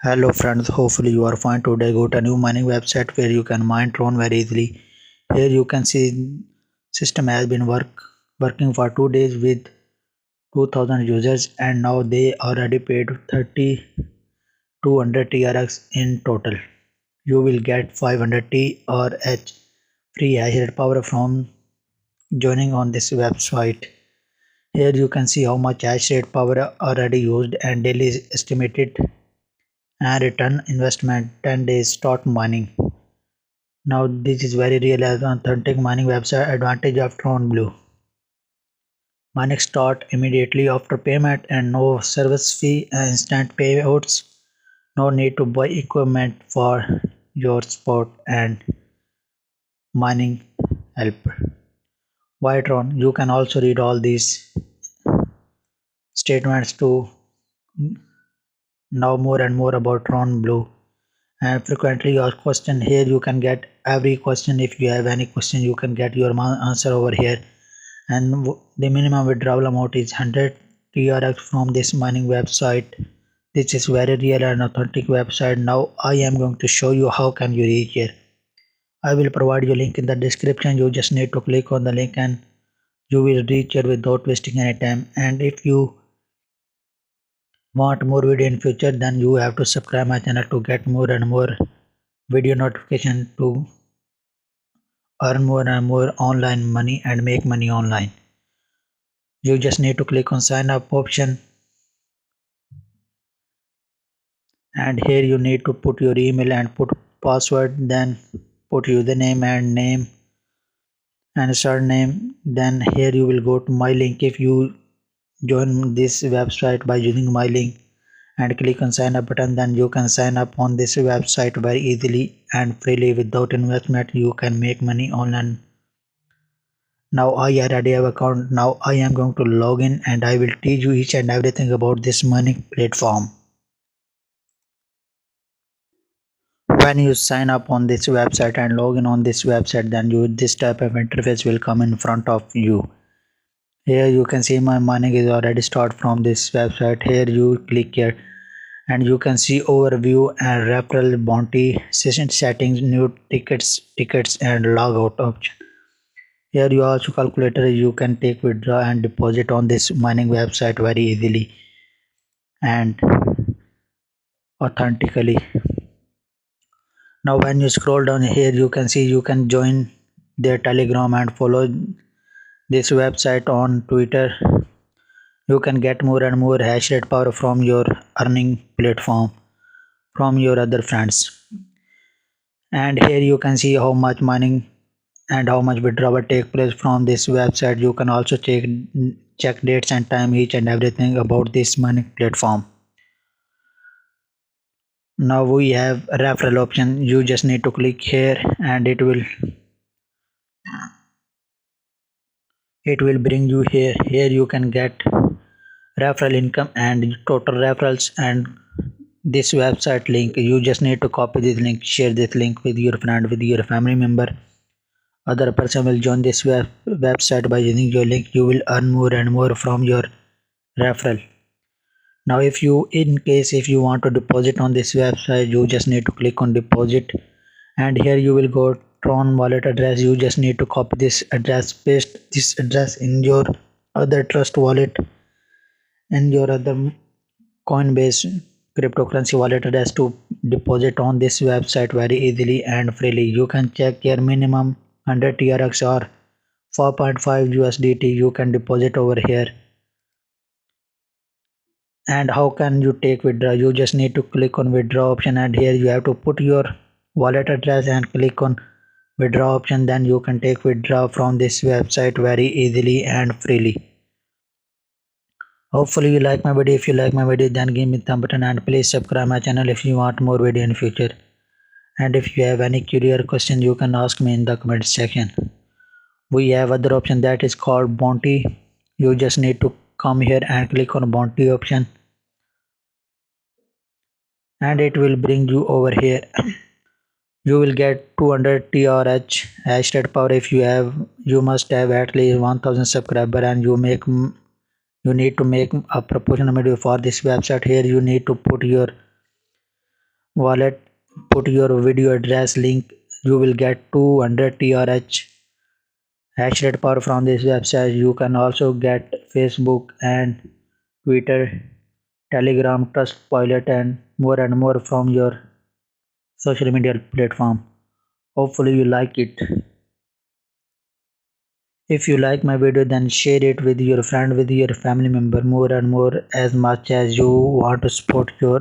Hello friends, hopefully you are fine today. Go to a new mining website where you can mine Tron very easily. Here you can see system has been working for 2 days with 2000 users and now they already paid 3200 TRX in total. You will get 500 TRH free hash rate power from joining on this website. Here you can see how much hash rate power already used and daily estimated and return investment 10 days start mining. Now this is very real as authentic mining website advantage of Tron Blue. Mining start immediately after payment and no service fee and instant payouts. No need to buy equipment for your sport and mining help. Why Tron? You can also read all these statements to know more and more about Tron Blue. And frequently asked question, here you can get every question. If you have any question you can get your answer over here. And the minimum withdrawal amount is 100 TRX from this mining website. This is very real and authentic website. Now I am going to show you how can you reach here. I will provide you link in the description. You just need to click on the link and you will reach here without wasting any time. And if you want more video in future, then you have to subscribe my channel to get more and more video notification to earn more and more online money and make money online. You just need to click on sign up option and here you need to put your email and put password, then put username and name and surname. Then here you will go to my link. If you join this website by using my link and click on sign up button, then you can sign up on this website very easily and freely without investment. You can make money online. Now I already have account. Now I am going to log in and I will teach you each and everything about this money platform. When you sign up on this website and log in on this website, then this type of interface will come in front of you. Here you can see my mining is already start from this website. Here you click here and you can see overview and referral, bounty, session settings, new tickets and logout option. Here you also calculator, you can take withdraw and deposit on this mining website very easily and authentically. Now when you scroll down here you can see you can join their Telegram and follow this website on Twitter. You can get more and more hash rate power from your earning platform from your other friends. And here you can see how much mining and how much withdrawal take place from this website. You can also check dates and time each and everything about this mining platform. Now we have referral option. You just need to click here and it will bring you here. Here you can get referral income and total referrals and this website link. You just need to copy this link, share this link with your friend, with your family member. Other person will join this website by using your link. You will earn more and more from your referral. Now if you if you want to deposit on this website, you just need to click on deposit and here you will go Tron wallet address. You just need to copy this address, paste this address in your other trust wallet and your other Coinbase cryptocurrency wallet address to deposit on this website very easily and freely. You can check your minimum 100 TRX or 4.5 USDT you can deposit over here. And how can you take withdraw? You just need to click on withdraw option and here you have to put your wallet address and click on withdraw option. Then you can take withdraw from this website very easily and freely. Hopefully you like my video. If you like my video, then give me thumb button and please subscribe my channel if you want more video in future. And if you have any curious question, you can ask me in the comment section. We have other option that is called bounty. You just need to come here and click on bounty option and it will bring you over here. You will get 200 TRH hash rate power. If you must have at least 1000 subscriber and you need to make a proportional video for this website. Here you need to put your wallet, put your video address link, you will get 200 TRH hash rate power from this website. You can also get Facebook and Twitter, Telegram, Trustpilot and more from your social media platform. Hopefully you like it. If you like my video, then share it with your friend, with your family member, more and more, as much as you want to support your